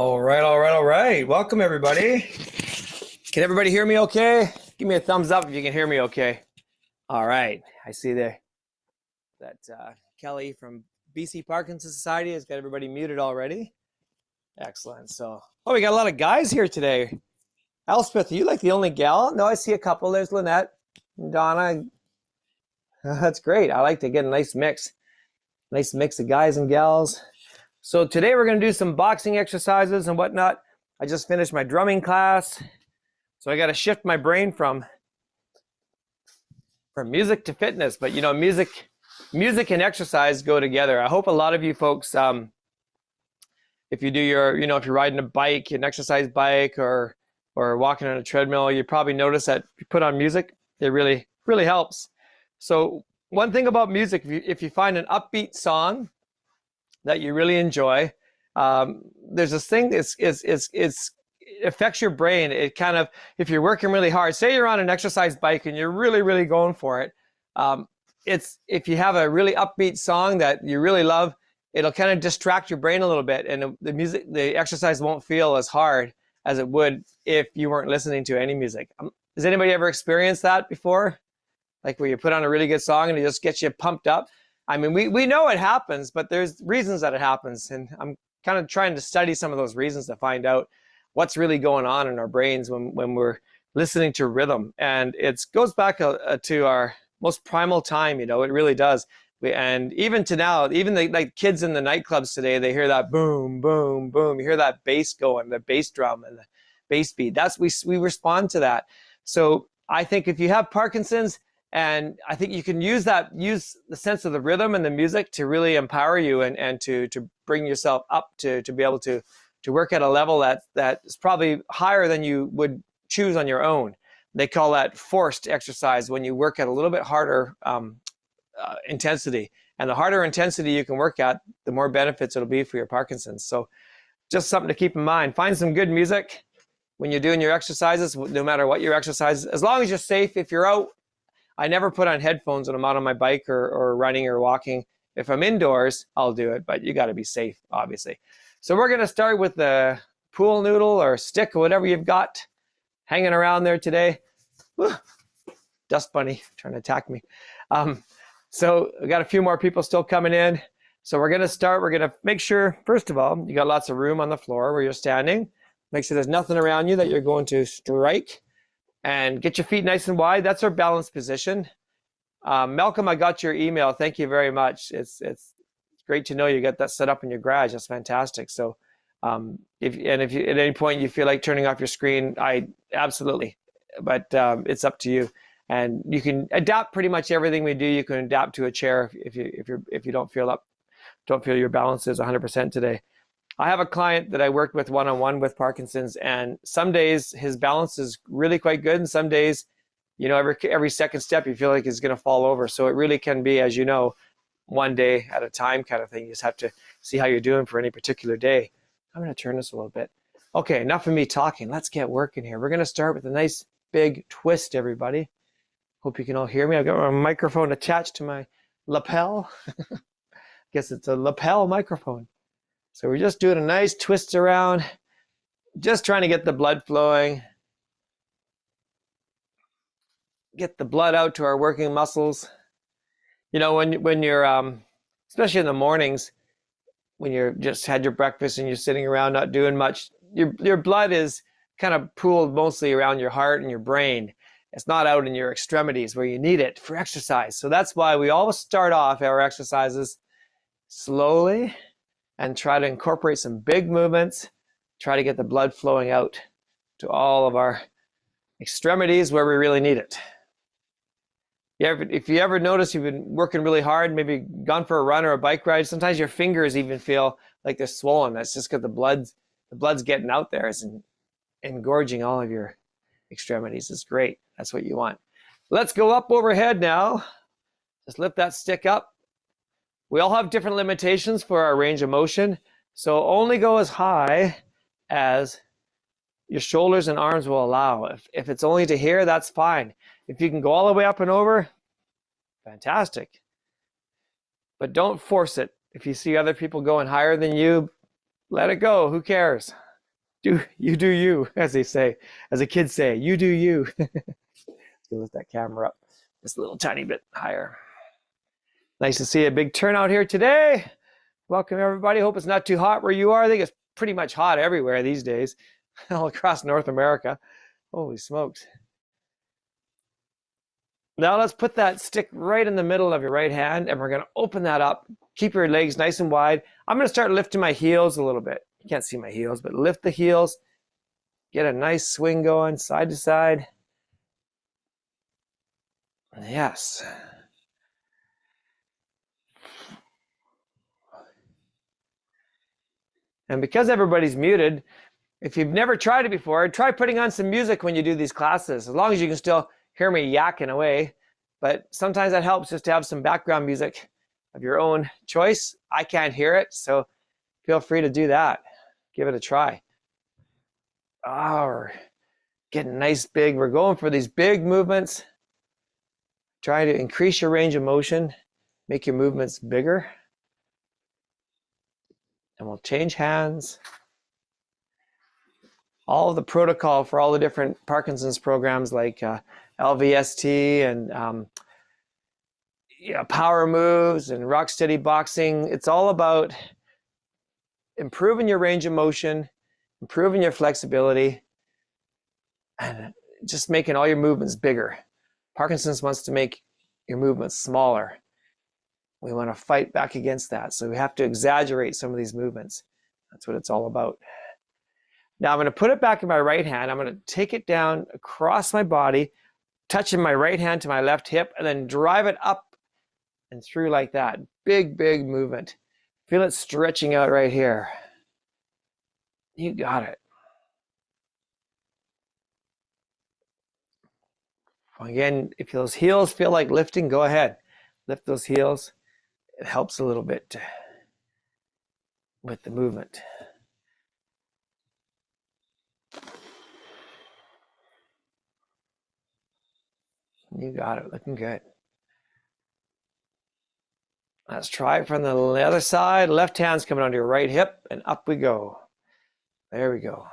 All right. Welcome, everybody. Can everybody hear me okay? Give me a thumbs up if you can hear me okay. All right. I see there that Kelly from BC Parkinson Society has got everybody muted already. Excellent. So, we got a lot of guys here today. Elspeth, are you like the only gal? No, I see a couple. There's Lynette and Donna. That's great. I like to get a nice mix of guys and gals. So today we're going to do some boxing exercises and whatnot. I just finished my drumming class, so I got to shift my brain from music to fitness. But you know, music and exercise go together. I hope a lot of you folks, if you do if you're riding a bike, an exercise bike, or walking on a treadmill, you probably notice that if you put on music, it really helps. So one thing about music, if you find an upbeat song that you really enjoy, there's this thing it affects your brain. It kind of, if you're working really hard, say you're on an exercise bike and you're really going for it, if you have a really upbeat song that you really love, it'll kind of distract your brain a little bit, and the exercise won't feel as hard as it would if you weren't listening to any music. Has anybody ever experienced that before? Like where you put on a really good song and it just gets you pumped up? I mean, we know it happens, but there's reasons that it happens. And I'm kind of trying to study some of those reasons to find out what's really going on in our brains when we're listening to rhythm. And it goes back to our most primal time, it really does. And even to now, even like kids in the nightclubs today, they hear that boom, boom, boom. You hear that bass going, the bass drum and the bass beat. We respond to that. So I think if you have Parkinson's, and I think you can use the sense of the rhythm and the music to really empower you and to bring yourself up to be able to work at a level that is probably higher than you would choose on your own. They call that forced exercise, when you work at a little bit harder intensity. And the harder intensity you can work at, the more benefits it'll be for your Parkinson's. So just something to keep in mind. Find some good music when you're doing your exercises, no matter what your exercise is, as long as you're safe. If you're out, I never put on headphones when I'm out on my bike or running or walking. If I'm indoors, I'll do it, but you got to be safe, obviously. So we're going to start with the pool noodle or stick or whatever you've got hanging around there today. Whew. Dust bunny trying to attack me. So we got a few more people still coming in. So we're going to start. We're going to make sure, first of all, you got lots of room on the floor where you're standing. Make sure there's nothing around you that you're going to strike. And get your feet nice and wide. That's our balanced position. Malcolm, I got your email. Thank you very much. It's great to know you got that set up in your garage. That's fantastic. So if you at any point you feel like turning off your screen, I absolutely. But it's up to you. And you can adapt pretty much everything we do. You can adapt to a chair if you don't feel your balance is 100% today. I have a client that I worked with one-on-one with Parkinson's, and some days his balance is really quite good, and some days, every second step you feel like he's going to fall over. So it really can be, as you know, one day at a time kind of thing. You just have to see how you're doing for any particular day. I'm going to turn this a little bit. Okay, enough of me talking. Let's get working here. We're going to start with a nice big twist, everybody. Hope you can all hear me. I've got my microphone attached to my lapel. Guess it's a lapel microphone. So we're just doing a nice twist around, just trying to get the blood flowing, get the blood out to our working muscles. When you're, especially in the mornings, when you're just had your breakfast and you're sitting around not doing much, your blood is kind of pooled mostly around your heart and your brain. It's not out in your extremities where you need it for exercise. So that's why we always start off our exercises slowly and try to incorporate some big movements, try to get the blood flowing out to all of our extremities where we really need it. If you ever notice you've been working really hard, maybe gone for a run or a bike ride, sometimes your fingers even feel like they're swollen. That's just because the blood's getting out there. It's engorging all of your extremities. It's great. That's what you want. Let's go up overhead now. Just lift that stick up. We all have different limitations for our range of motion, so only go as high as your shoulders and arms will allow. If it's only to here, that's fine. If you can go all the way up and over, fantastic. But don't force it. If you see other people going higher than you, let it go. Who cares? Do you, as they say, as the kids say, you do you. Lift that camera up just a little tiny bit higher. Nice to see a big turnout here today. Welcome everybody. Hope it's not too hot where you are. I think it's pretty much hot everywhere these days, all across North America. Holy smokes. Now let's put that stick right in the middle of your right hand, and we're going to open that up. Keep your legs nice and wide. I'm going to start lifting my heels a little bit. You can't see my heels, but lift the heels. Get a nice swing going side to side. Yes. And because everybody's muted, if you've never tried it before, try putting on some music when you do these classes, as long as you can still hear me yakking away. But sometimes that helps just to have some background music of your own choice. I can't hear it, so feel free to do that. Give it a try. We're getting nice big. We're going for these big movements. Try to increase your range of motion, make your movements bigger. And we'll change hands. All of the protocol for all the different Parkinson's programs like LVST and power moves and rock steady boxing. It's all about improving your range of motion, improving your flexibility, and just making all your movements bigger. Parkinson's wants to make your movements smaller. We want to fight back against that. So we have to exaggerate some of these movements. That's what it's all about. Now I'm going to put it back in my right hand. I'm going to take it down across my body, touching my right hand to my left hip, and then drive it up and through like that. Big, big movement. Feel it stretching out right here. You got it. Again, if those heels feel like lifting, go ahead. Lift those heels. It helps a little bit with the movement. You got it, looking good. Let's try it from the other side. Left hand's coming onto your right hip, and up we go. There we go.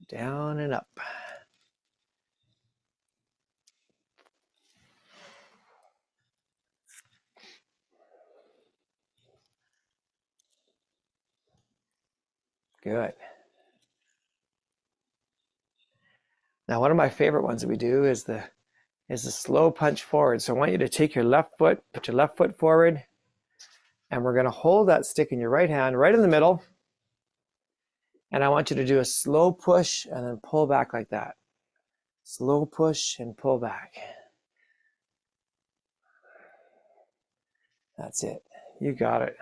Down and up. Good. Now, one of my favorite ones that we do is the slow punch forward. So I want you to take your left foot, put your left foot forward, and we're going to hold that stick in your right hand right in the middle. And I want you to do a slow push and then pull back like that. Slow push and pull back. That's it. You got it.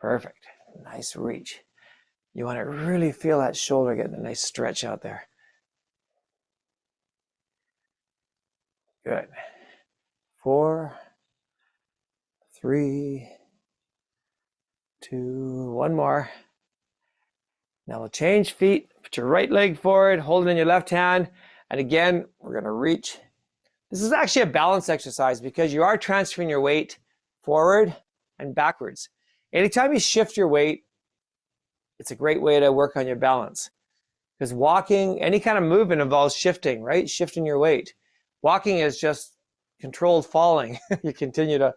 Perfect. Nice reach. You want to really feel that shoulder getting a nice stretch out there. Good. 4, 3, 2, one more. Now we'll change feet. Put your right leg forward, hold it in your left hand. And again, we're going to reach. This is actually a balance exercise because you are transferring your weight forward and backwards. Anytime you shift your weight, it's a great way to work on your balance. Because walking, any kind of movement involves shifting, right? Shifting your weight. Walking is just controlled falling. You continue to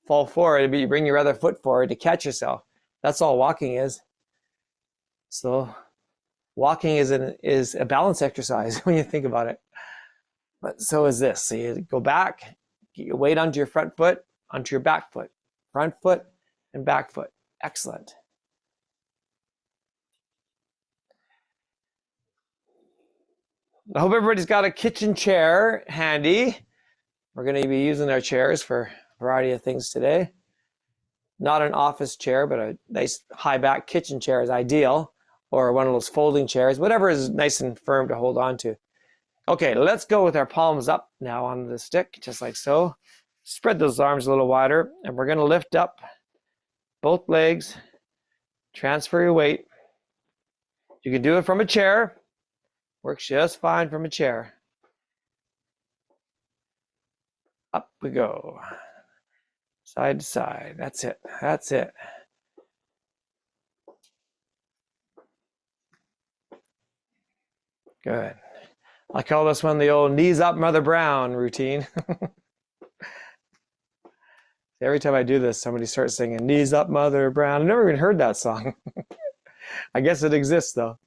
fall forward, but you bring your other foot forward to catch yourself. That's all walking is. So walking is a balance exercise when you think about it. But so is this. So you go back, get your weight onto your front foot, onto your back foot, front foot and back foot. Excellent. I hope everybody's got a kitchen chair handy. We're going to be using our chairs for a variety of things today. Not an office chair, but a nice high back kitchen chair is ideal, or one of those folding chairs, whatever is nice and firm to hold on to. Okay, let's go with our palms up now on the stick, just like so. Spread those arms a little wider, and we're going to lift up both legs, transfer your weight. You can do it from a chair. Works just fine from a chair. Up we go. Side to side. That's it. That's it. Good. I call this one the old knees up Mother Brown routine. Every time I do this, somebody starts singing knees up Mother Brown. I've never even heard that song. I guess it exists though.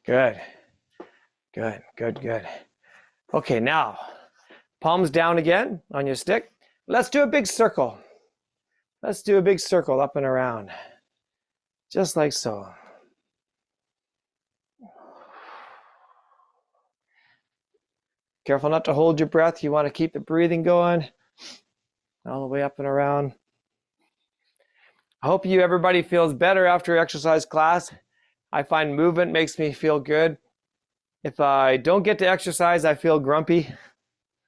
Good. Good, good, good. Okay, now palms down again on your stick. Let's do a big circle. Let's do a big circle up and around. Just like so. Careful not to hold your breath. You want to keep the breathing going all the way up and around. I hope everybody feels better after exercise class. I find movement makes me feel good. If I don't get to exercise, I feel grumpy.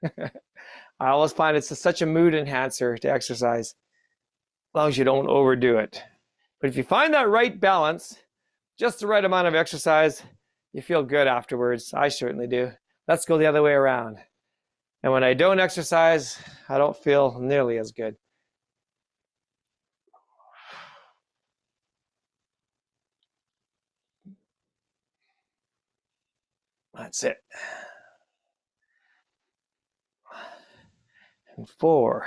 I always find it's such a mood enhancer to exercise, as long as you don't overdo it. But if you find that right balance, just the right amount of exercise, you feel good afterwards. I certainly do. Let's go the other way around. And when I don't exercise, I don't feel nearly as good. That's it. And 4,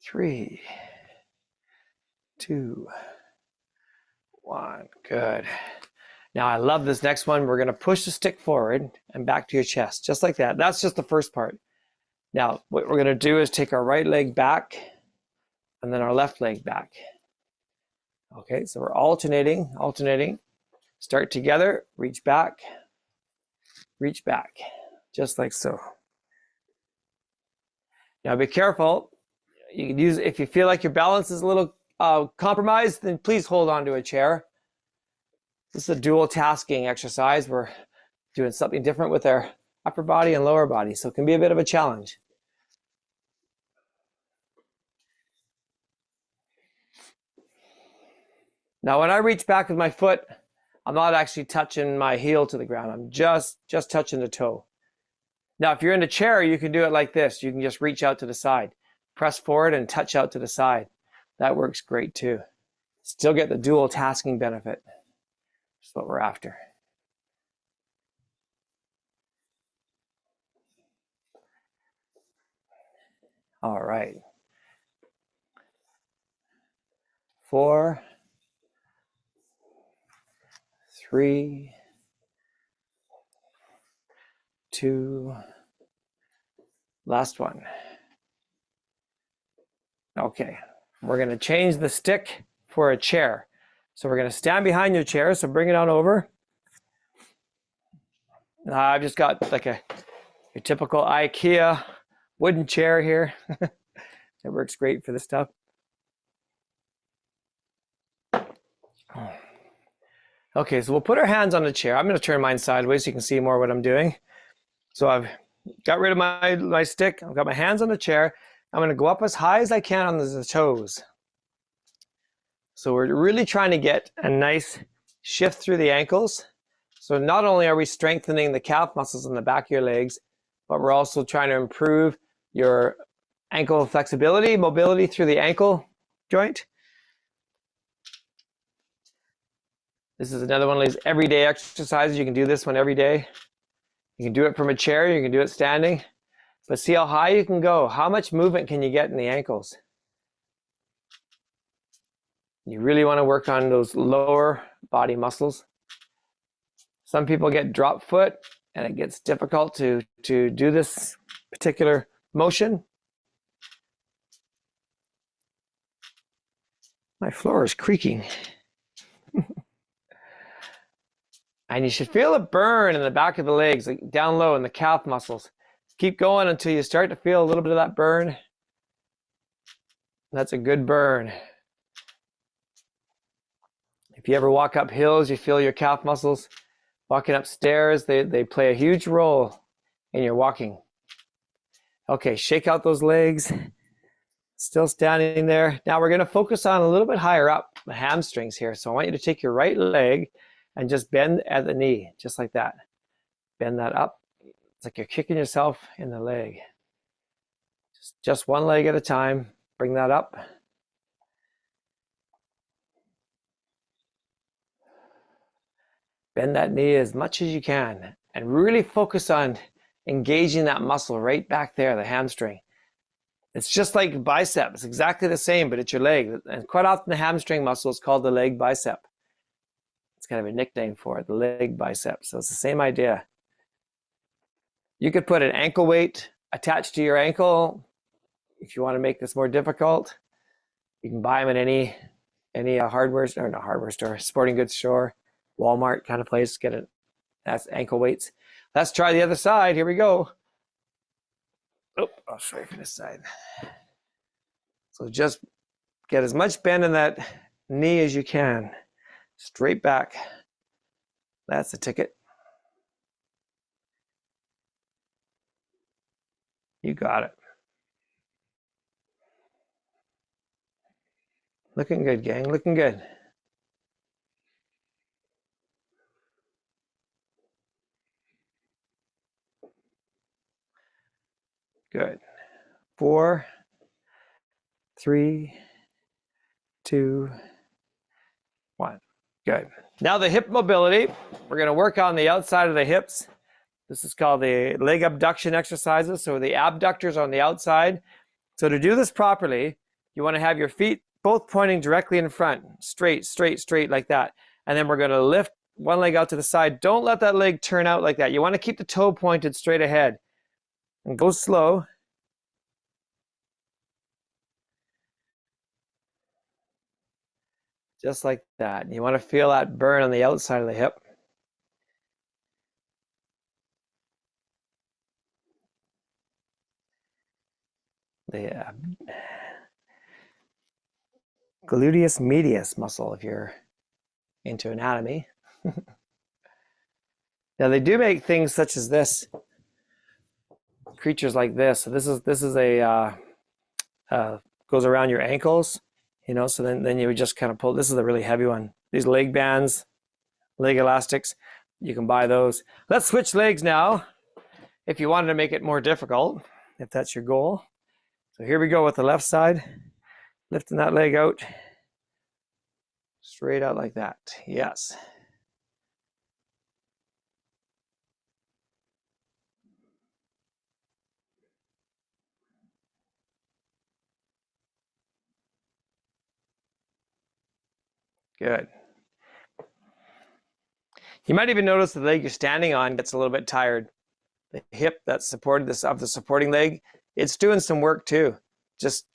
3, 2, 1. Good. Now I love this next one. We're going to push the stick forward and back to your chest, just like that. That's just the first part. Now what we're going to do is take our right leg back and then our left leg back. Okay, so we're alternating. Start together, reach back, just like so. Now be careful. You can use, if you feel like your balance is a little compromised, then please hold on to a chair. This is a dual tasking exercise. We're doing something different with our upper body and lower body, so it can be a bit of a challenge. Now when I reach back with my foot, I'm not actually touching my heel to the ground. I'm just touching the toe. Now if you're in a chair, you can do it like this. You can just reach out to the side, press forward and touch out to the side. That works great too. Still get the dual tasking benefit. That's what we're after. All right. 4, 3, 2, last one. Okay, we're going to change the stick for a chair. So we're going to stand behind your chair, so bring it on over. I've just got like your typical IKEA wooden chair here. It works great for this stuff. Okay, so we'll put our hands on the chair. I'm going to turn mine sideways so you can see more what I'm doing. So I've got rid of my stick. I've got my hands on the chair. I'm going to go up as high as I can on the toes. So we're really trying to get a nice shift through the ankles. So not only are we strengthening the calf muscles in the back of your legs, but we're also trying to improve your ankle flexibility, mobility through the ankle joint. This is another one of these everyday exercises. You can do this one every day. You can do it from a chair, you can do it standing, but see how high you can go. How much movement can you get in the ankles? You really want to work on those lower body muscles. Some people get drop foot and it gets difficult to do this particular motion. My floor is creaking. And you should feel it burn in the back of the legs, like down low in the calf muscles. Keep going until you start to feel a little bit of that burn. That's a good burn. If you ever walk up hills, you feel your calf muscles. Walking upstairs, they play a huge role in your walking. Okay, shake out those legs. Still standing there. Now we're going to focus on a little bit higher up, the hamstrings here. So I want you to take your right leg and just bend at the knee, just like that. Bend that up. It's like you're kicking yourself in the leg. Just one leg at a time. Bring that up. Bend that knee as much as you can and really focus on engaging that muscle right back there, the hamstring. It's just like bicep. It's exactly the same, but it's your leg. And quite often the hamstring muscle is called the leg bicep. It's kind of a nickname for it, the leg bicep. So it's the same idea. You could put an ankle weight attached to your ankle if you want to make this more difficult. You can buy them in any hardware store, not hardware store, sporting goods store, Walmart kind of place. Get it. That's ankle weights. Let's try the other side. Here we go. Oh, I'll show you from this side. So just get as much bend in that knee as you can. Straight back. That's the ticket. You got it. Looking good, gang. Looking good. Good. 4, 3, 2, 1. Good. Now the hip mobility. We're going to work on the outside of the hips. This is called the leg abduction exercises. So the abductors on the outside. So to do this properly, you want to have your feet both pointing directly in front, straight, straight, straight like that. And then we're going to lift one leg out to the side. Don't let that leg turn out like that. You want to keep the toe pointed straight ahead. And go slow. Just like that. You want to feel that burn on the outside of the hip. The gluteus medius muscle, if you're into anatomy. Now they do make things such as this. Creatures like this. So this is a goes around your ankles, you know. So then you would just kind of pull. This is a really heavy one. These leg bands, leg elastics, you can buy those. Let's switch legs now. If you wanted to make it more difficult, if that's your goal. So here we go with the left side, lifting that leg out, straight out like that. Yes. Good. You might even notice the leg you're standing on gets a little bit tired. The hip that's supported this of the supporting leg, it's doing some work too. Just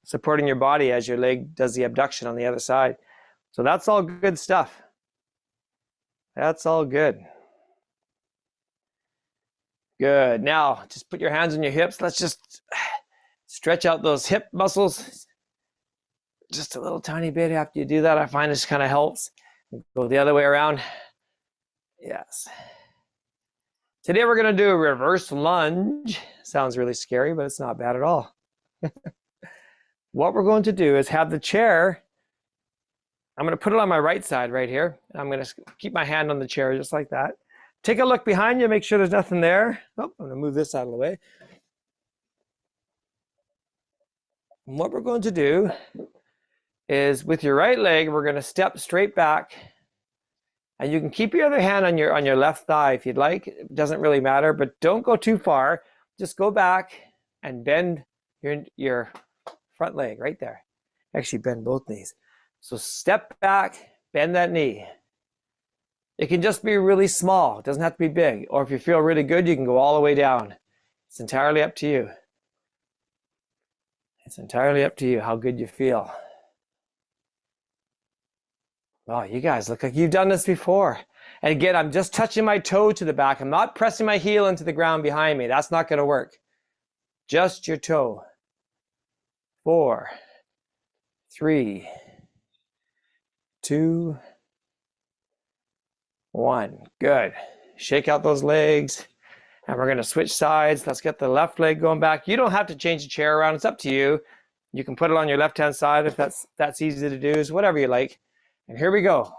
supporting your body as your leg does the abduction on the other side. So that's all good stuff. That's all good. Good. Now, just put your hands on your hips. Let's just stretch out those hip muscles. Just a little tiny bit after you do that. I find this kind of helps. Go the other way around. Yes. Today we're going to do a reverse lunge. Sounds really scary, but it's not bad at all. What we're going to do is have the chair. I'm going to put it on my right side right here. I'm going to keep my hand on the chair just like that. Take a look behind you, make sure there's nothing there. Oh, I'm going to move this out of the way. And what we're going to do is with your right leg, we're going to step straight back. And you can keep your other hand on your left thigh if you'd like. It doesn't really matter, but don't go too far. Just go back and bend your front leg right there. Actually, bend both knees. So step back, bend that knee. It can just be really small. It doesn't have to be big. Or if you feel really good, you can go all the way down. It's entirely up to you. It's entirely up to you how good you feel. Wow, you guys look like you've done this before. And again, I'm just touching my toe to the back. I'm not pressing my heel into the ground behind me. That's not going to work. Just your toe. 4, 3, 2, 1. Good. Shake out those legs. And we're going to switch sides. Let's get the left leg going back. You don't have to change the chair around. It's up to you. You can put it on your left-hand side if that's easy to do. It's whatever you like. And here we go.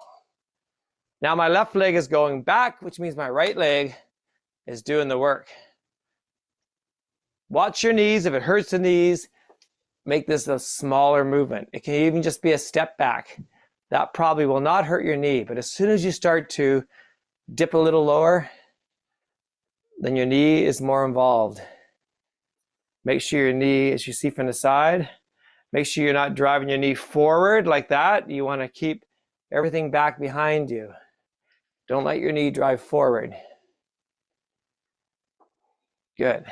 Now my left leg is going back, which means my right leg is doing the work. Watch your knees. If it hurts the knees, make this a smaller movement. It can even just be a step back. That probably will not hurt your knee. But as soon as you start to dip a little lower, then your knee is more involved. Make sure your knee, as you see from the side, make sure you're not driving your knee forward like that. You want to keep everything back behind you. Don't let your knee drive forward. Good.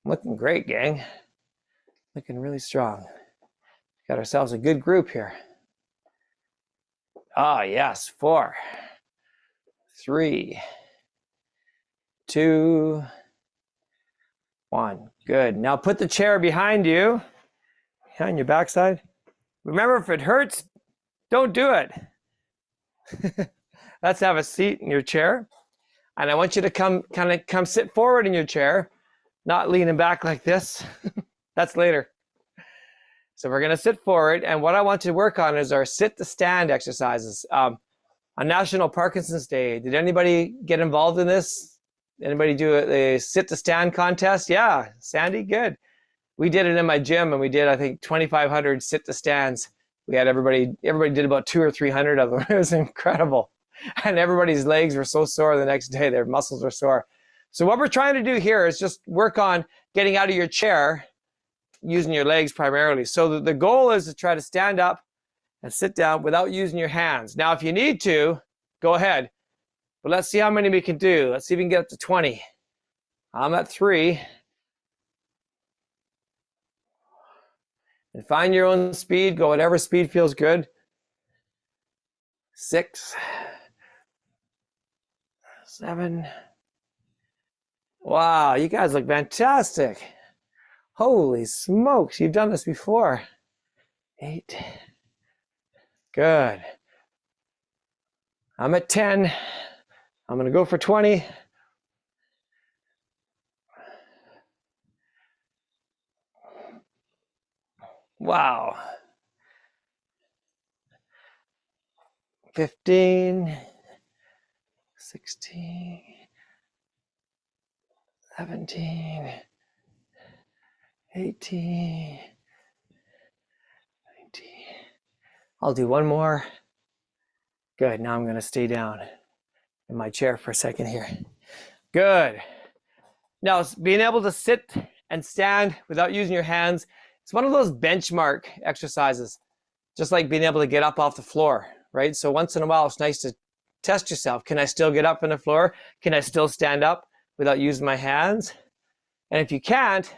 Looking great, gang. Looking really strong. Got ourselves a good group here. Ah, yes. 4, 3, 2, 1. Good. Now put the chair behind you, on your backside. Remember, if it hurts, don't do it. Let's have a seat in your chair. And I want you to come sit forward in your chair, not leaning back like this. That's later. So we're going to sit forward. And what I want you to work on is our sit to stand exercises. On National Parkinson's Day, did anybody get involved in this? Anybody do a sit to stand contest? Yeah, Sandy, good. We did it in my gym, and we did, I think, 2,500 sit to stands. We had everybody did about 200 or 300 of them. It was incredible. And everybody's legs were so sore the next day. Their muscles were sore. So what we're trying to do here is just work on getting out of your chair using your legs primarily. So the goal is to try to stand up and sit down without using your hands. Now, if you need to, go ahead. But let's see how many we can do. Let's see if we can get up to 20. I'm at 3. And find your own speed. Go whatever speed feels good. 6, 7. Wow, you guys look fantastic. Holy smokes, you've done this before. 8. Good. I'm at 10. I'm going to go for 20. Wow. 15, 16, 17, 18, 19. I'll do one more. Good. Now I'm going to stay down in my chair for a second here. Good. Now, being able to sit and stand without using your hands, it's one of those benchmark exercises, just like being able to get up off the floor, right? So once in a while, it's nice to test yourself. Can I still get up on the floor? Can I still stand up without using my hands? And if you can't,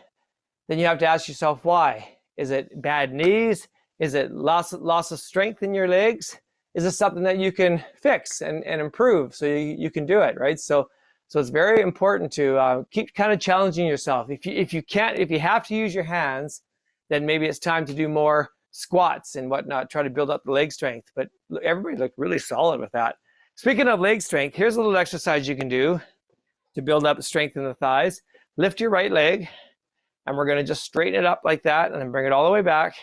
then you have to ask yourself why. Is it bad knees? Is it loss of strength in your legs? Is this something that you can fix and improve so you can do it, right? So it's very important to keep kind of challenging yourself. If you have to use your hands, then maybe it's time to do more squats and whatnot, try to build up the leg strength. But everybody looked really solid with that. Speaking of leg strength, here's a little exercise you can do to build up strength in the thighs. Lift your right leg, and we're going to just straighten it up like that, and then bring it all the way back.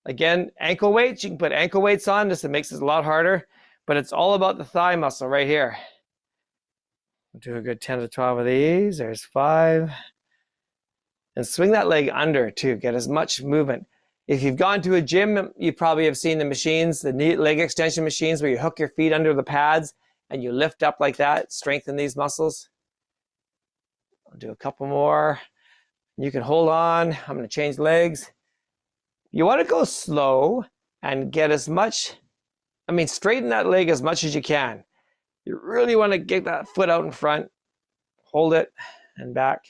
Again, ankle weights, you can put ankle weights on. This makes it a lot harder, but it's all about the thigh muscle right here. We'll do a good 10 to 12 of these. There's 5. And swing that leg under too, get as much movement. If you've gone to a gym, you probably have seen the machines, the knee leg extension machines where you hook your feet under the pads and you lift up like that, strengthen these muscles. I'll do a couple more. You can hold on. I'm going to change legs. You want to go slow and get as much, straighten that leg as much as you can. You really want to get that foot out in front. Hold it and back.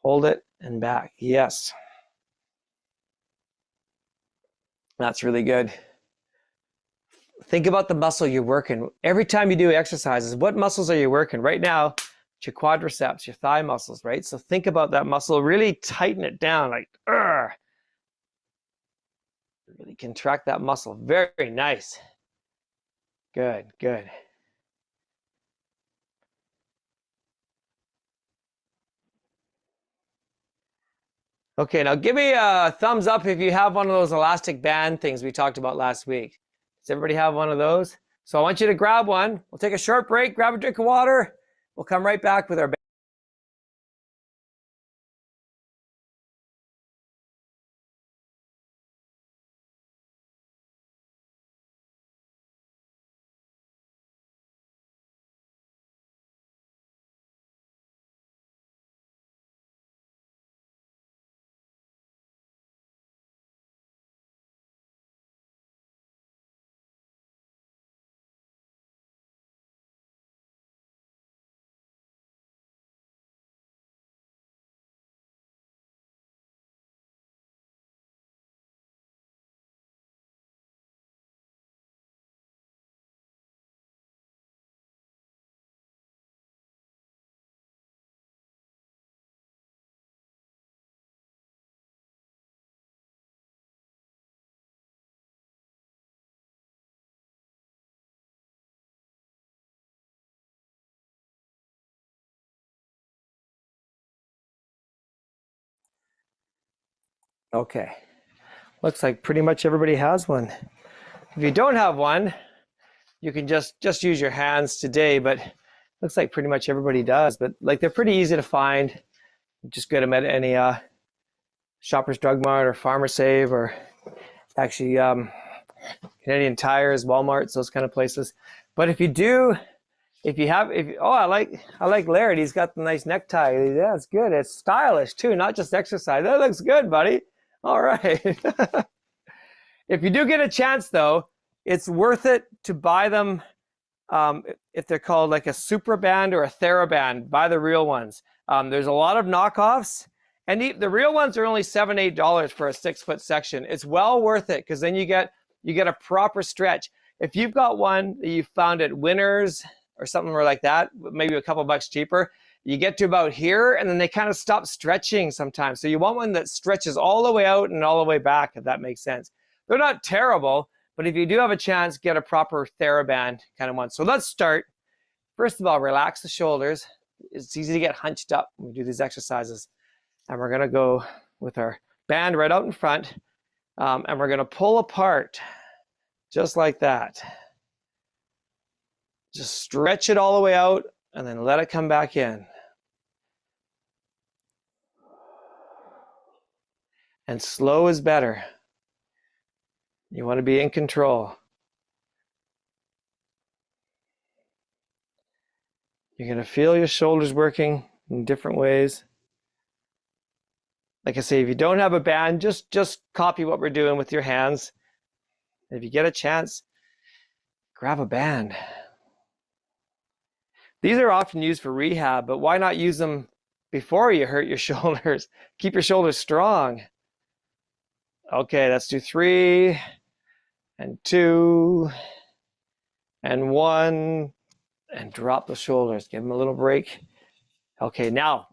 Hold it and back. Yes. That's really good. Think about the muscle you're working. Every time you do exercises, what muscles are you working? Right now, it's your quadriceps, your thigh muscles, right? So think about that muscle. Really tighten it down, like, really contract that muscle. Very nice. Good, good. Okay, now give me a thumbs up if you have one of those elastic band things we talked about last week. Does everybody have one of those? So I want you to grab one. We'll take a short break, grab a drink of water. We'll come right back with our band. Okay, looks like pretty much everybody has one. If you don't have one, you can just use your hands today, but looks like pretty much everybody does. But like they're pretty easy to find. Just get them at any Shoppers Drug Mart or Farmer Save, or actually Canadian Tires, Walmarts, those kind of places. But if you do, oh, I like Laird. He's got the nice necktie. Yeah, it's good. It's stylish too, not just exercise. That looks good, buddy. All right. If you do get a chance though, it's worth it to buy them. If they're called like a Supra Band or a TheraBand, buy the real ones. There's a lot of knockoffs, and the real ones are only $7, $8 for a 6-foot section. It's well worth it because then you get a proper stretch. If you've got one that you found at Winners or something like that, maybe a couple bucks cheaper, you get to about here and then they kind of stop stretching sometimes. So you want one that stretches all the way out and all the way back, if that makes sense. They're not terrible, but if you do have a chance, get a proper TheraBand kind of one. So let's start. First of all, relax the shoulders. It's easy to get hunched up when we do these exercises. And we're gonna go with our band right out in front, and we're gonna pull apart just like that. Just stretch it all the way out and then let it come back in. And slow is better. You want to be in control. You're going to feel your shoulders working in different ways. Like I say, if you don't have a band, just copy what we're doing with your hands. If you get a chance, grab a band. These are often used for rehab, but why not use them before you hurt your shoulders? Keep your shoulders strong. Okay, let's do 3 and 2 and 1 and drop the shoulders. Give them a little break. Okay, now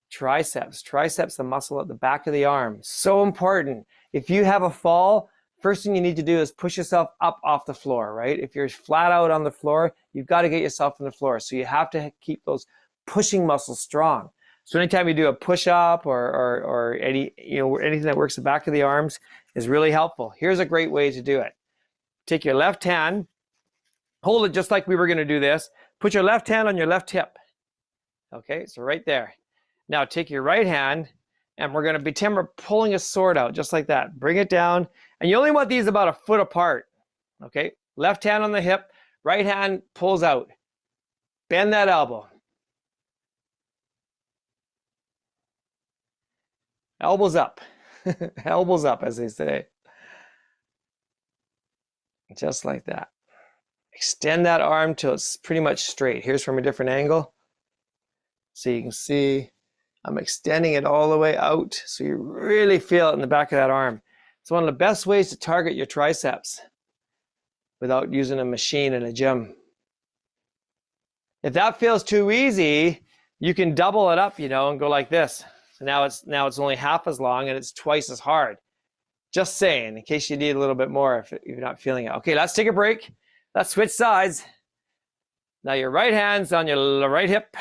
triceps. Triceps, the muscle at the back of the arm. So important. If you have a fall, first thing you need to do is push yourself up off the floor, right? If you're flat out on the floor, you've got to get yourself on the floor. So you have to keep those pushing muscles strong. So anytime you do a push-up or anything that works the back of the arms is really helpful. Here's a great way to do it. Take your left hand, hold it just like we were going to do this. Put your left hand on your left hip. Okay, so right there. Now take your right hand, and we're going to pretend we're pulling a sword out just like that. Bring it down, and you only want these about a foot apart. Okay, left hand on the hip, right hand pulls out. Bend that elbow. Elbows up. Elbows up, as they say. Just like that. Extend that arm till it's pretty much straight. Here's from a different angle. So you can see I'm extending it all the way out so you really feel it in the back of that arm. It's one of the best ways to target your triceps without using a machine in a gym. If that feels too easy, you can double it up, and go like this. So now it's only half as long and it's twice as hard. Just saying, in case you need a little bit more if you're not feeling it. Okay, let's take a break. Let's switch sides. Now your right hand's on your right hip.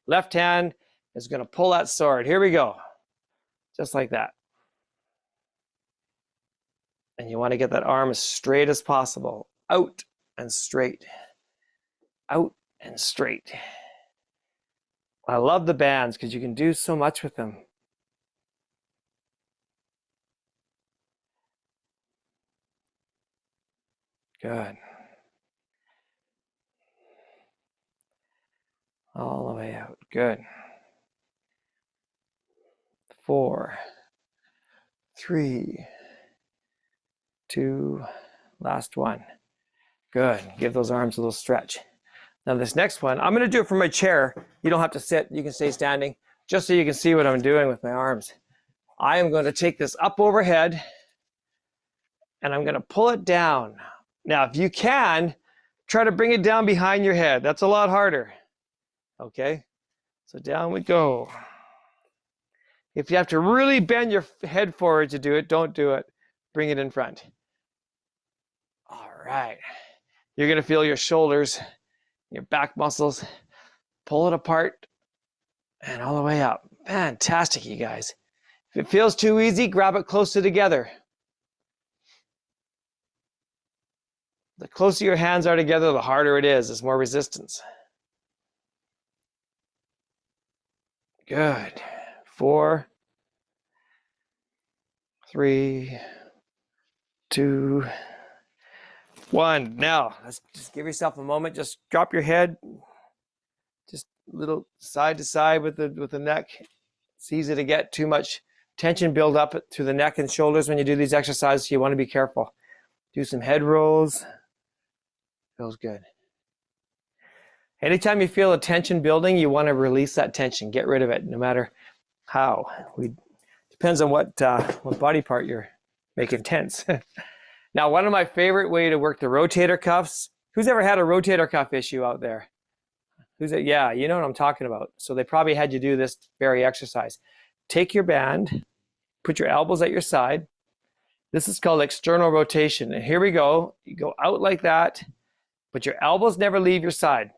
Left hand is going to pull that sword. Here we go. Just like that. And you want to get that arm as straight as possible. Out and straight. Out and straight. I love the bands because you can do so much with them. Good. All the way out. Good. 4, 3, 2, last one. Good. Give those arms a little stretch. Now this next one, I'm going to do it from my chair. You don't have to sit. You can stay standing just so you can see what I'm doing with my arms. I am going to take this up overhead and I'm going to pull it down. Now, if you can, try to bring it down behind your head. That's a lot harder. Okay, so down we go. If you have to really bend your head forward to do it, don't do it. Bring it in front. All right. You're going to feel your shoulders, your back muscles. Pull it apart and all the way up. Fantastic, you guys. If it feels too easy, grab it closer together. The closer your hands are together, the harder it is. There's more resistance. Good. 4, 3, 2, 1. Now, let's just give yourself a moment. Just drop your head. Just a little side to side with the neck. It's easy to get too much tension build up through the neck and shoulders when you do these exercises. You want to be careful. Do some head rolls. Feels good. Anytime you feel a tension building, you want to release that tension. Get rid of it, no matter how. Depends on what body part you're making tense. Now, one of my favorite way to work the rotator cuffs. Who's ever had a rotator cuff issue out there? Yeah, you know what I'm talking about. So they probably had you do this very exercise. Take your band, put your elbows at your side. This is called external rotation. And here we go. You go out like that, but your elbows never leave your side.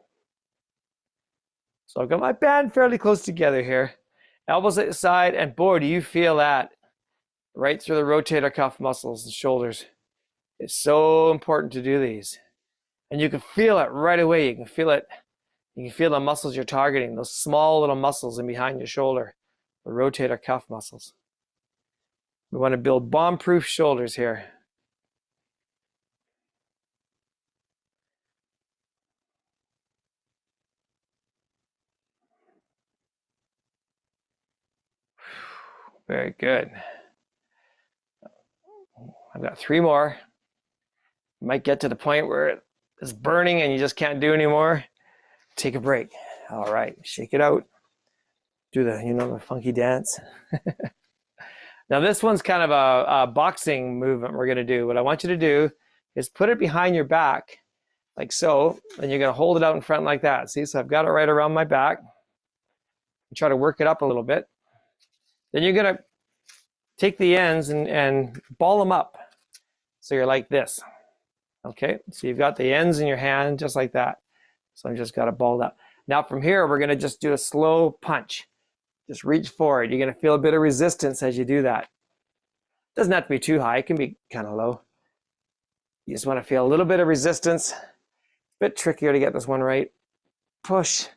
So I've got my band fairly close together here. Elbows at the side, and boy, do you feel that right through the rotator cuff muscles and shoulders. It's so important to do these. And you can feel it right away. You can feel it. You can feel the muscles you're targeting, those small little muscles in behind your shoulder, the rotator cuff muscles. We want to build bomb-proof shoulders here. Very good. I've got 3 more. You might get to the point where it's burning and you just can't do anymore. Take a break. All right, shake it out. Do the funky dance. Now this one's kind of a boxing movement we're going to do. What I want you to do is put it behind your back, like so, and you're going to hold it out in front like that. See, so I've got it right around my back. Try to work it up a little bit. Then you're going to take the ends and ball them up. So you're like this. Okay, so you've got the ends in your hand just like that. So I've just got it balled up. Now from here, we're going to just do a slow punch. Just reach forward. You're going to feel a bit of resistance as you do that. Doesn't have to be too high. It can be kind of low. You just want to feel a little bit of resistance. A bit trickier to get this one right. Push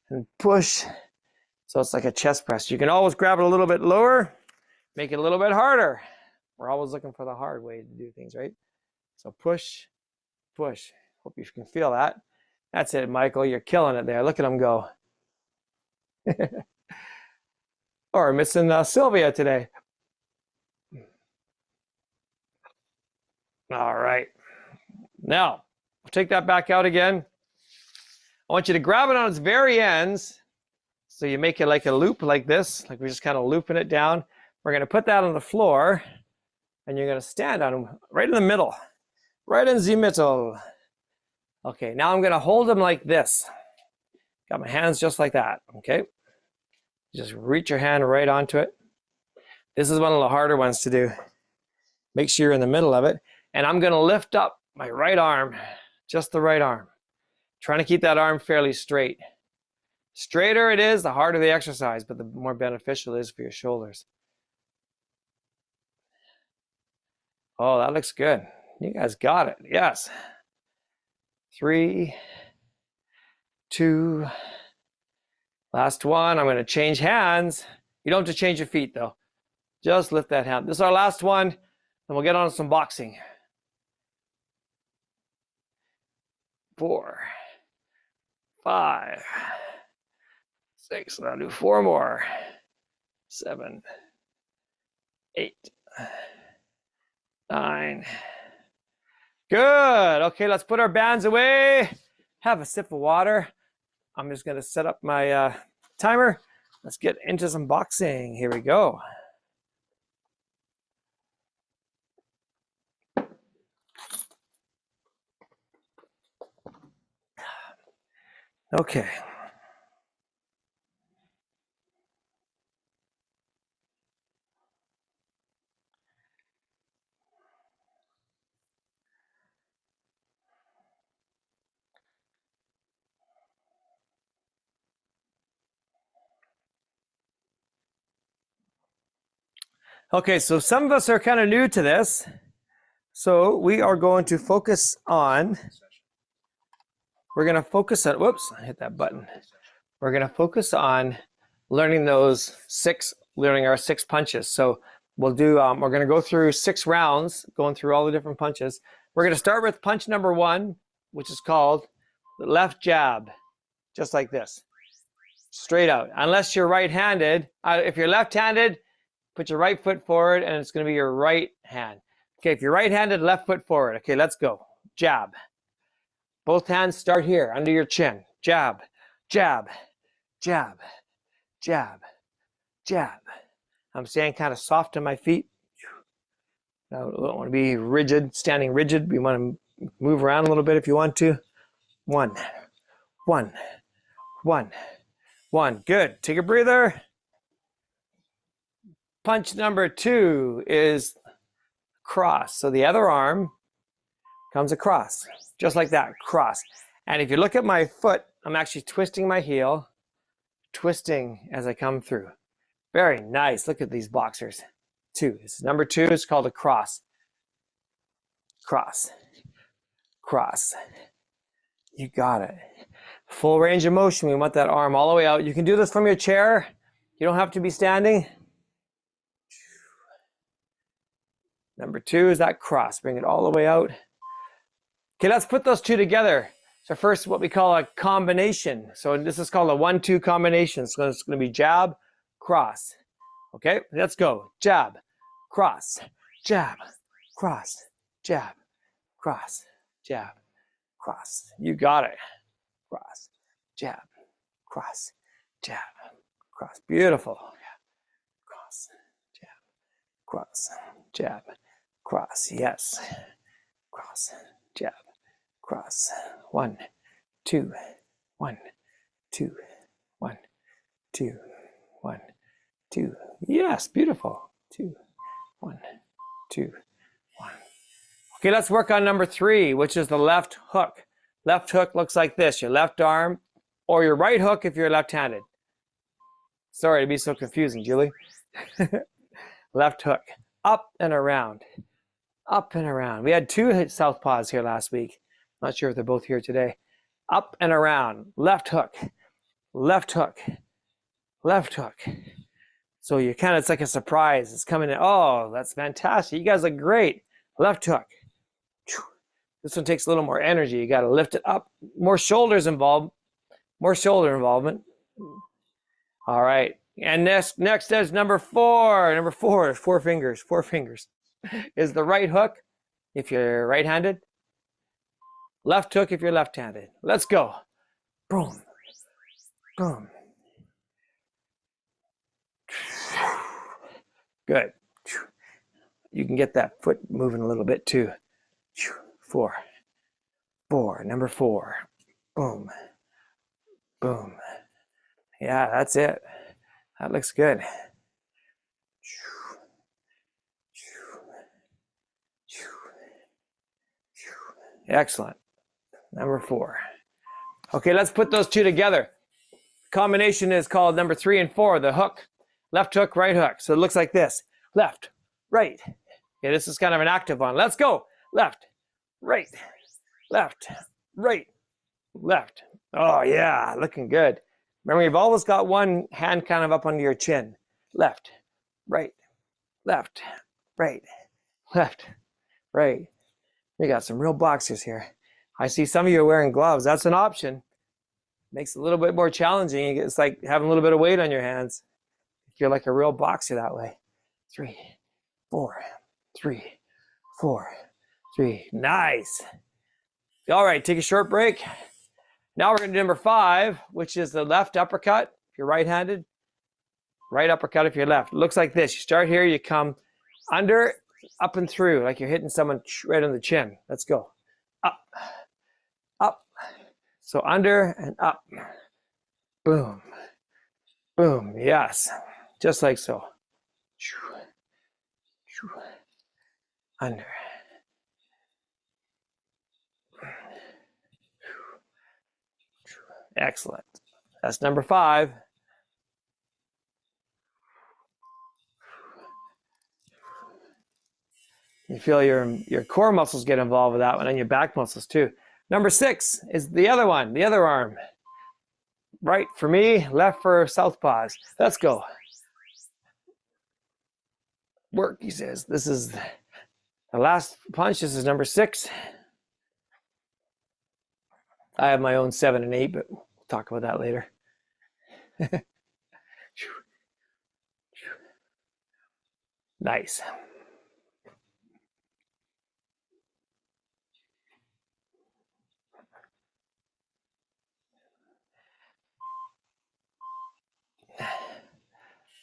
and push. So it's like a chest press. You can always grab it a little bit lower, make it a little bit harder. We're always looking for the hard way to do things, right? So push, push. Hope you can feel that. That's it, Michael. You're killing it there. Look at him go. Or missing Sylvia today. All right. Now, we'll take that back out again. I want you to grab it on its very ends. So you make it like a loop like this, like we're just kind of looping it down. We're going to put that on the floor, and you're going to stand on them right in the middle. Right in the middle. Okay, now I'm going to hold them like this. Got my hands just like that, okay? Just reach your hand right onto it. This is one of the harder ones to do. Make sure you're in the middle of it. And I'm going to lift up my right arm, just the right arm. Trying to keep that arm fairly straight. Straighter it is, the harder the exercise, but the more beneficial it is for your shoulders. Oh, that looks good. You guys got it. Yes. 3, 2. Last one. I'm going to change hands. You don't have to change your feet, though. Just lift that hand. This is our last one, and we'll get on to some boxing. 4, 5, 6. I'll do 4 more. 7, 8, 9. Good. Okay, let's put our bands away. Have a sip of water. I'm just going to set up my timer. Let's get into some boxing. Here we go. Okay. Okay, so some of us are kind of new to this. So we are going to focus on, whoops, I hit that button. We're going to focus on learning our 6 punches. So we'll do, we're going to go through 6 rounds, going through all the different punches. We're going to start with punch number 1, which is called the left jab, just like this, straight out. Unless you're right-handed, if you're left-handed, put your right foot forward and it's going to be your right hand. Okay, if you're right-handed, left foot forward. Okay, let's go. Jab. Both hands start here, under your chin. Jab, jab, jab, jab, jab. I'm staying kind of soft on my feet. I don't want to be rigid, standing rigid. We want to move around a little bit if you want to. 1, 1, 1, 1. Good. Take a breather. Punch number 2 is cross. So the other arm comes across, just like that, cross. And if you look at my foot, I'm actually twisting my heel, twisting as I come through. Very nice. Look at these boxers. 2. This is number 2. It's called a cross. Cross. Cross. You got it. Full range of motion. We want that arm all the way out. You can do this from your chair. You don't have to be standing. Number 2 is that cross. Bring it all the way out. Okay, let's put those 2 together. So first, what we call a combination. So this is called a 1-2 combination. So it's going to be jab, cross. Okay, let's go. Jab, cross, jab, cross, jab, cross, jab, cross. You got it. Cross, jab, cross, jab, cross. Beautiful. Cross, jab, cross, jab, cross. Yes. Cross, jab, cross. 1, 2, 1, 2, 1, 2, 1, 2. Yes, beautiful. 2, 1, 2, 1. Okay, let's work on number 3, which is the left hook. Left hook looks like this, your left arm, or your right hook if you're left-handed. Sorry to be so confusing, Julie. Left hook, up and around, up and around. We had 2 southpaws here last week. Not sure if they're both here today. Up and around, left hook, left hook, left hook. So you kind of, it's like a surprise. It's coming in. Oh, that's fantastic. You guys look great. Left hook. This one takes a little more energy. You got to lift it up. More shoulders involved. More shoulder involvement. All right. And next is number 4. Number 4 is 4 fingers. 4 fingers is the right hook if you're right-handed. Left hook if you're left-handed. Let's go. Boom. Boom. Good. You can get that foot moving a little bit too. 4. 4. Number 4. Boom. Boom. Yeah, that's it. That looks good. Excellent. Number 4. Okay, let's put those two together. Combination is called number 3 and 4, the hook. Left hook, right hook. So it looks like this. Left, right. Okay, this is kind of an active one. Let's go. Left, right, left, right, left. Oh, yeah, looking good. Remember, you've always got one hand kind of up under your chin. Left, right, left, right, left, right. We got some real boxers here. I see some of you are wearing gloves. That's an option. Makes it a little bit more challenging. It's like having a little bit of weight on your hands. You're like a real boxer that way. 3, 4, 3, 4, 3. Nice. All right, take a short break. Now we're going to do number 5, which is the left uppercut. If you're right-handed, right uppercut if you're left. It looks like this. You start here, you come under, up and through, like you're hitting someone right on the chin. Let's go. Up, up. So under and up. Boom, boom. Yes, just like so. Under. Excellent. That's number 5. You feel your core muscles get involved with that one and your back muscles too. Number 6 is the other one, the other arm. Right for me, left for southpaws. Let's go. Work, he says. This is the last punch. This is number 6. I have my own 7 and 8, but we'll talk about that later. Nice.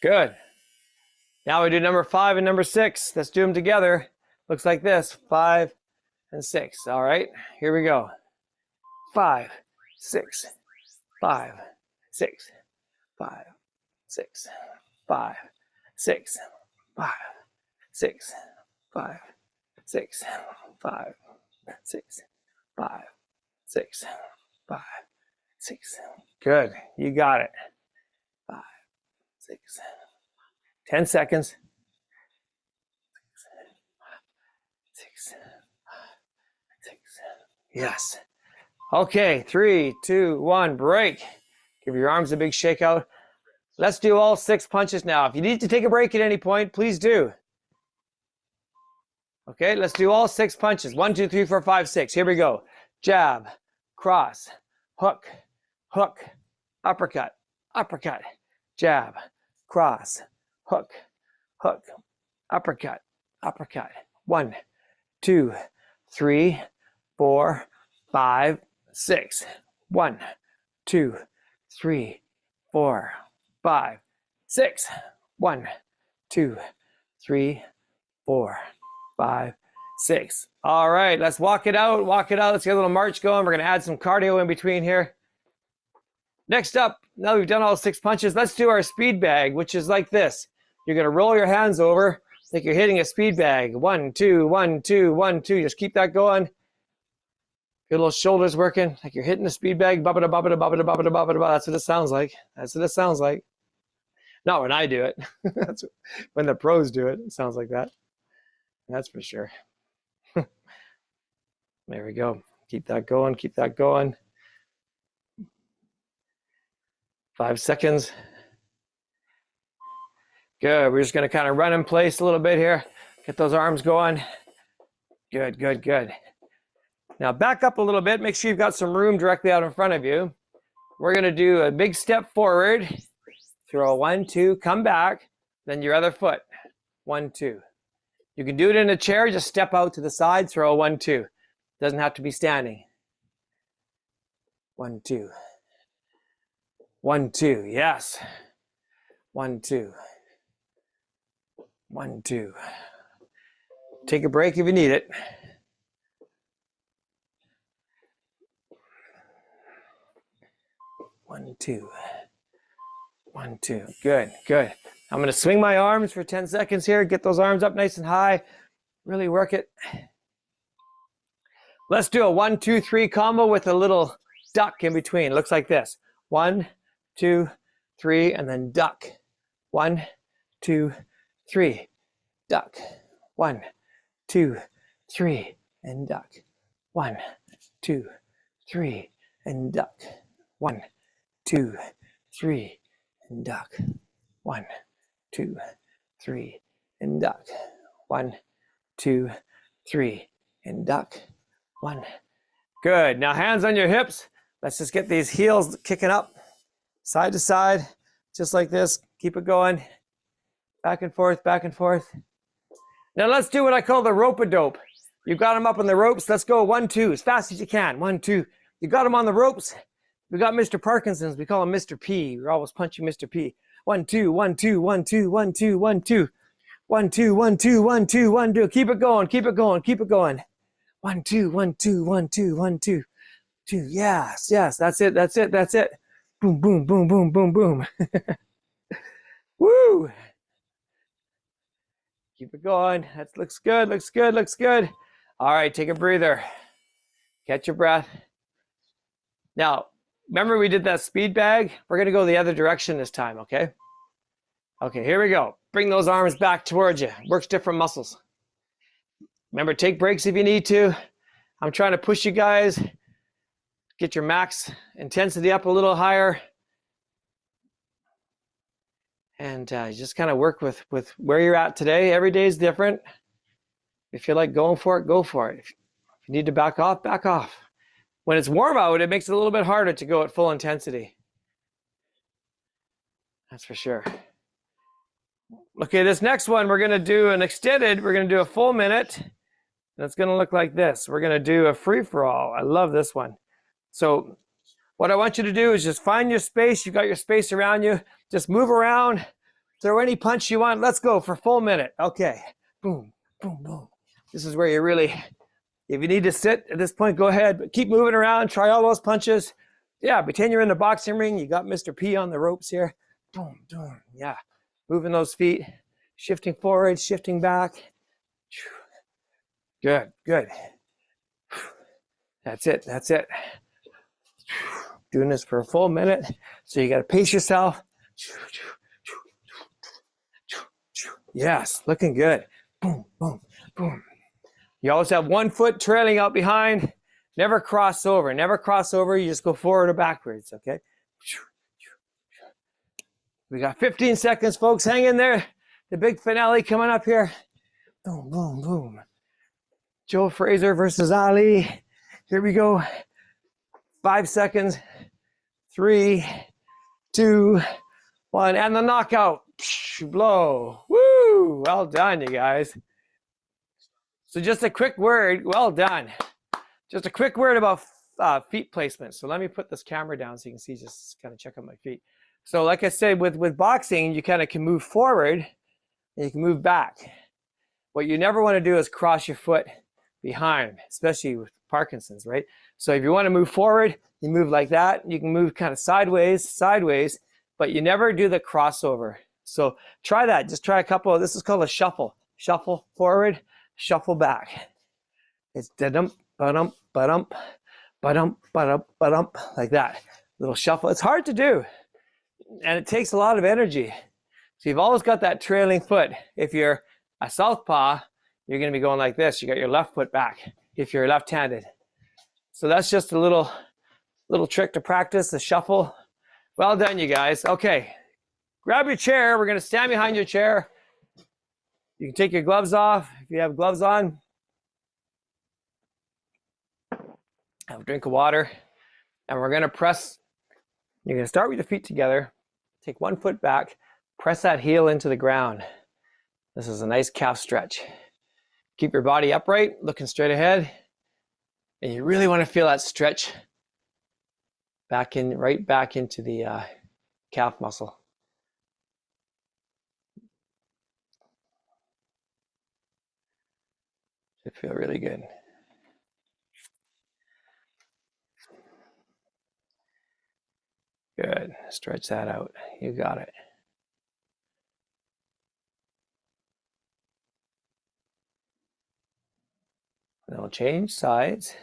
Good. Now we do number 5 and number 6. Let's do them together. Looks like this, 5 and 6. All right, here we go. 5, 6, 5, 6, 5, 6, 5, 6, 5, 6, 5, 6, 5, 6, 5, 6, 5, 6. Good, you got it. 5, 6, 10 seconds. 6, 5, 6. Yes. Okay, 3, 2, 1, break. Give your arms a big shake out. Let's do all 6 punches now. If you need to take a break at any point, please do. Okay, let's do all 6 punches. 1, 2, 3, 4, 5, 6. Here we go. Jab, cross, hook, hook, uppercut, uppercut, jab, cross, hook, hook, uppercut, uppercut. 1, 2, 3, 4, 5, 6. 1, 2, 3, 4, 5, 6. 1, 2, 3, 4, 5, 6. All right, let's walk it out. Walk it out. Let's get a little march going. We're going to add some cardio in between here. Next up, now we've done all 6 punches, let's do our speed bag, which is like this. You're going to roll your hands over like you're hitting a speed bag. 1, 2, 1, 2, 1, 2. Just keep that going. Your little shoulders working like you're hitting a speed bag. Ba-ba-da, ba-ba-da, ba-ba-da, ba-ba-da, ba-ba-da. That's what it sounds like. That's what it sounds like. Not when I do it. That's when the pros do it. It sounds like that. That's for sure. There we go. Keep that going. Keep that going. 5 seconds. Good. We're just going to kind of run in place a little bit here. Get those arms going. Good, good, good. Now back up a little bit. Make sure you've got some room directly out in front of you. We're going to do a big step forward. Throw 1, 2, come back. Then your other foot. 1, 2. You can do it in a chair. Just step out to the side. Throw 1, 2. Doesn't have to be standing. 1, 2. 1, 2. Yes. 1, 2. 1, 2. Take a break if you need it. 1, 2. 1, 2. Good, good. I'm going to swing my arms for 10 seconds here. Get those arms up nice and high. Really work it. Let's do a 1, 2, 3 combo with a little duck in between. Looks like this. 1, 2, 3, and then duck. 1, 2, 3, duck. 1, 2, 3, and duck. 1, 2, 3, and duck. 1, 2, 3, and duck. 1, 2, 3, and duck. 1, 2, 3, and duck. 1. Good. Now hands on your hips. Let's just get these heels kicking up, side to side, just like this. Keep it going. Back and forth, back and forth. Now let's do what I call the rope-a-dope. You got them up on the ropes. Let's go 1, 2, as fast as you can. 1, 2. You got them on the ropes. We got Mr. Parkinson's. We call him Mr. P. We're always punching Mr. P. 1, 2, 1, 2, 1, 2, 1, 2, 1, 2. 1, 2, 1, 2, 1, 2, 1, 2. Keep it going, keep it going, keep it going. 1, 2, 1, 2, 1, 2, 1, 2, 2. Yes, yes, that's it, that's it, that's it. Boom, boom, boom, boom, boom, boom. Woo! Keep it going. That looks good, looks good, looks good. All right, take a breather. Catch your breath. Now, remember we did that speed bag? We're gonna go the other direction this time, okay? Okay, here we go. Bring those arms back towards you. Works different muscles. Remember, take breaks if you need to. I'm trying to push you guys. Get your max intensity up a little higher. And just kind of work with where you're at today. Every day is different. If you like going for it, go for it. If you need to back off, back off. When it's warm out, it makes it a little bit harder to go at full intensity. That's for sure. Okay, this next one, we're going to do an extended. We're going to do a full minute. And it's going to look like this. We're going to do a free-for-all. I love this one. So what I want you to do is just find your space. You've got your space around you. Just move around. Throw any punch you want. Let's go for a full minute. Okay. Boom, boom, boom. This is where you really, if you need to sit at this point, go ahead. But keep moving around. Try all those punches. Yeah, pretend you're in the boxing ring. You got Mr. P on the ropes here. Boom, boom. Yeah. Moving those feet. Shifting forward, shifting back. Good, good. That's it, that's it. Doing this for a full minute. So you got to pace yourself. Yes, looking good. Boom, boom, boom. You always have one foot trailing out behind. Never cross over, never cross over. You just go forward or backwards, okay? We got 15 seconds, folks. Hang in there. The big finale coming up here. Boom, boom, boom. Joe Frazier versus Ali. Here we go. 5 seconds. 3, 2, 1. And the knockout. Blow. Woo! Well done, you guys. So just a quick word. Well done. Just a quick word about feet placement. So let me put this camera down so you can see, just kind of check out my feet. So like I said, with boxing, you kind of can move forward and you can move back. What you never want to do is cross your foot behind, especially with Parkinson's, right? So if you want to move forward, you move like that. You can move kind of sideways, but you never do the crossover. So try that. Just try a couple. This is called a shuffle. Shuffle forward, shuffle back. It's da-dump, ba-dump, ba-dump, ba-dump, ba-dump, ba-dump, like that. Little shuffle. It's hard to do, and it takes a lot of energy. So you've always got that trailing foot. If you're a southpaw, you're going to be going like this. You got your left foot back if you're left-handed. So that's just a little trick to practice, the shuffle. Well done, you guys. Okay, grab your chair. We're going to stand behind your chair. You can take your gloves off if you have gloves on. Have a drink of water. And we're going to press. You're going to start with your feet together. Take one foot back. Press that heel into the ground. This is a nice calf stretch. Keep your body upright, looking straight ahead. And you really want to feel that stretch back in, right back into the calf muscle. Should feel really good. Good. Stretch that out. You got it. Then we'll change sides.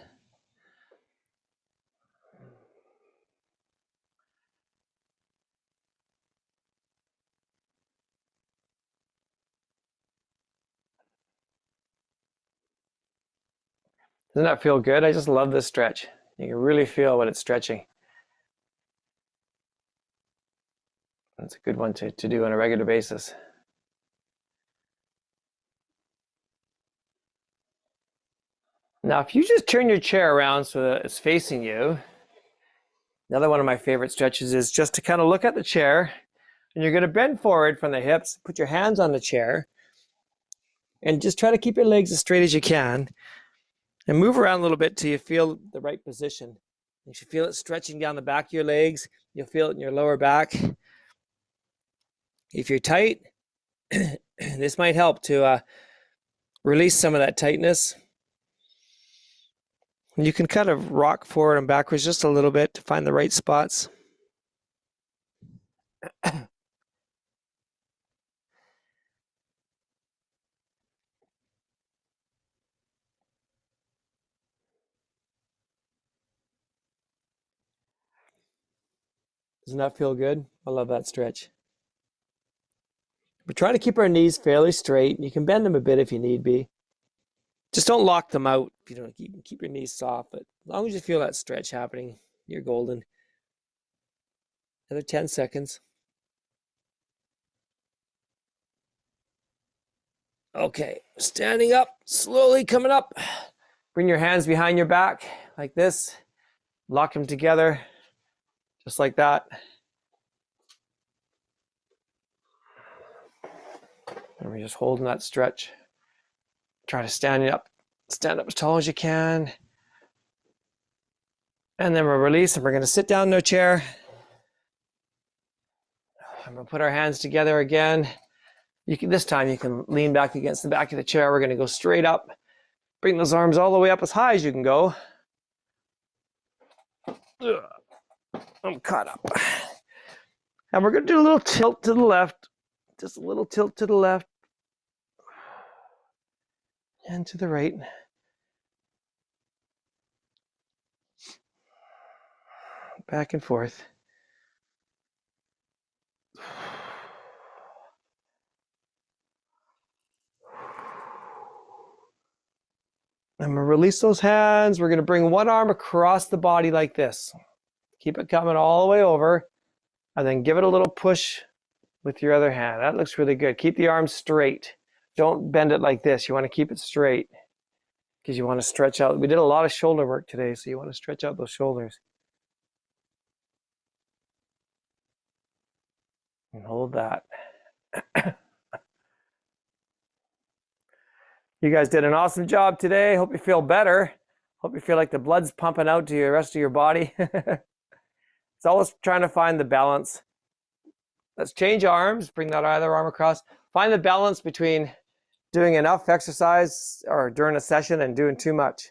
Doesn't that feel good? I just love this stretch. You can really feel what it's stretching. That's a good one to do on a regular basis. Now, if you just turn your chair around so that it's facing you, another one of my favorite stretches is just to kind of look at the chair, and you're going to bend forward from the hips, put your hands on the chair, and just try to keep your legs as straight as you can, and move around a little bit till you feel the right position. You should feel it stretching down the back of your legs. You'll feel it in your lower back. If you're tight, this might help to release some of that tightness. You can kind of rock forward and backwards just a little bit to find the right spots. Doesn't that feel good? I love that stretch. We're trying to keep our knees fairly straight. You can bend them a bit if you need be. Just don't lock them out. If you don't keep your knees soft, but as long as you feel that stretch happening, you're golden. Another 10 seconds. Okay, standing up, slowly coming up. Bring your hands behind your back like this. Lock them together, just like that. And we're just holding that stretch. Try to stand up as tall as you can. And then we'll release, and we're going to sit down in our chair. And we'll put our hands together again. This time you can lean back against the back of the chair. We're going to go straight up. Bring those arms all the way up as high as you can go. I'm caught up. And we're going to do a little tilt to the left. Just a little tilt to the left. And to the right. Back and forth. And we'll release those hands. We're going to bring one arm across the body like this. Keep it coming all the way over. And then give it a little push with your other hand. That looks really good. Keep the arms straight. Don't bend it like this. You want to keep it straight because you want to stretch out. We did a lot of shoulder work today, so you want to stretch out those shoulders. And hold that. You guys did an awesome job today. Hope you feel better. Hope you feel like the blood's pumping out to the rest of your body. It's always trying to find the balance. Let's change arms. Bring that other arm across. Find the balance between doing enough exercise or during a session and doing too much.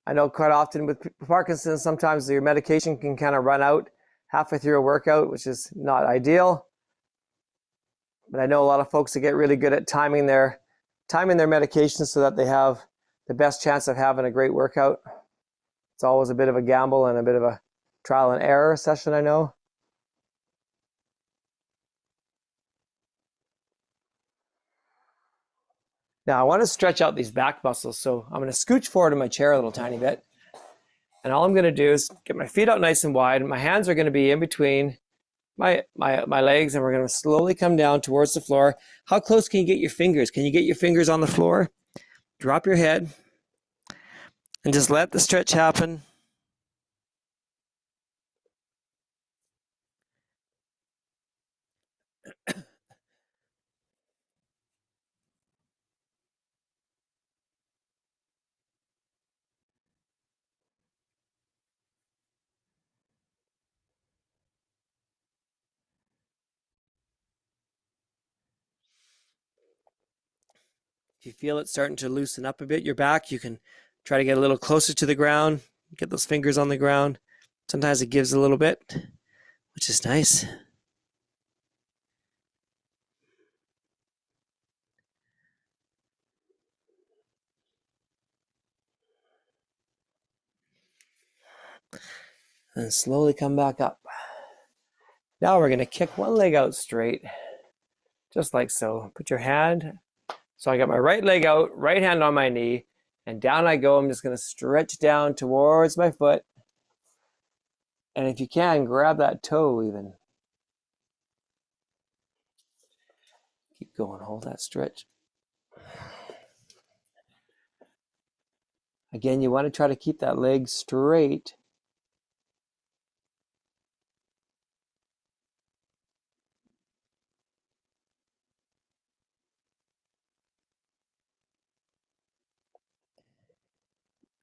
I know quite often with Parkinson, sometimes your medication can kind of run out halfway through a workout, which is not ideal. But I know a lot of folks that get really good at timing their medications so that they have the best chance of having a great workout. It's always a bit of a gamble and a bit of a trial and error session, I know. Now I want to stretch out these back muscles, so I'm going to scooch forward in my chair a little tiny bit. And all I'm going to do is get my feet out nice and wide. My hands are going to be in between my legs, and we're going to slowly come down towards the floor. How close can you get your fingers? Can you get your fingers on the floor? Drop your head and just let the stretch happen. If you feel it starting to loosen up a bit, your back, you can try to get a little closer to the ground, get those fingers on the ground. Sometimes it gives a little bit, which is nice. And slowly come back up. Now we're going to kick one leg out straight, just like so. Put your hand So I got my right leg out, right hand on my knee, and down I go. I'm just going to stretch down towards my foot. And if you can, grab that toe even. Keep going, hold that stretch. Again, you want to try to keep that leg straight.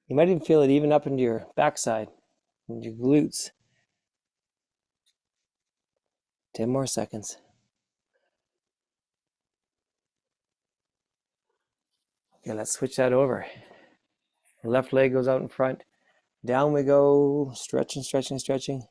You might even feel it even up into your backside and your glutes. 10 more seconds. Okay, let's switch that over. Left leg goes out in front. Down we go, stretching, stretching, stretching.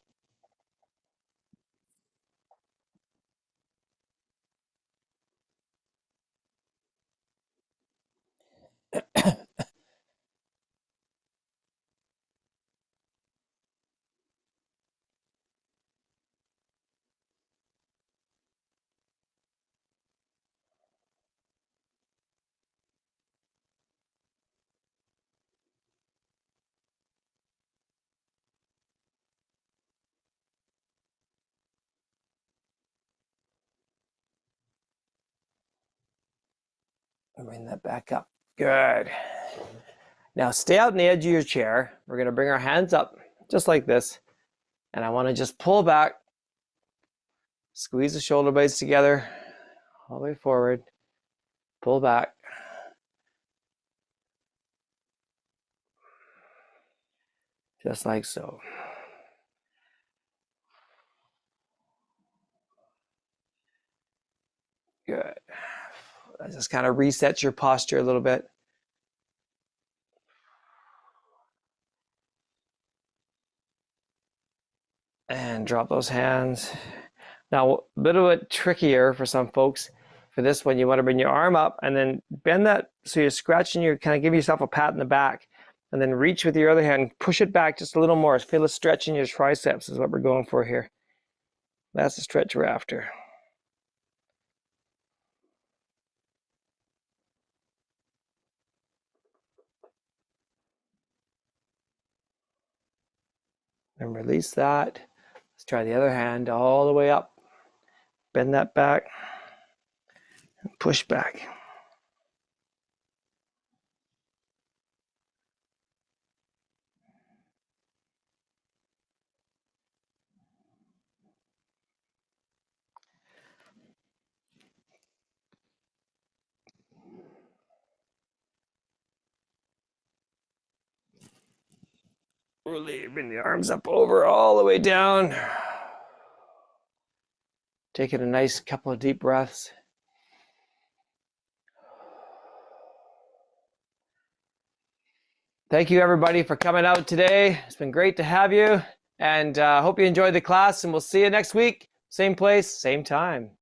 Bring that back up. Good. Now stay out on the edge of your chair. We're going to bring our hands up just like this. And I want to just pull back. Squeeze the shoulder blades together all the way forward. Pull back. Just like so. Good. That just kind of resets your posture a little bit. And drop those hands. Now, a bit of it trickier for some folks. For this one, you want to bring your arm up and then bend that so you're scratching your, kind of give yourself a pat in the back. And then reach with your other hand, push it back just a little more. Feel a stretch in your triceps is what we're going for here. That's the stretch we're after. And release that. Let's try the other hand all the way up. Bend that back. And push back. Really bring the arms up over all the way down. Taking a nice couple of deep breaths. Thank you everybody for coming out today. It's been great to have you, and hope you enjoyed the class, and we'll see you next week. Same place, same time.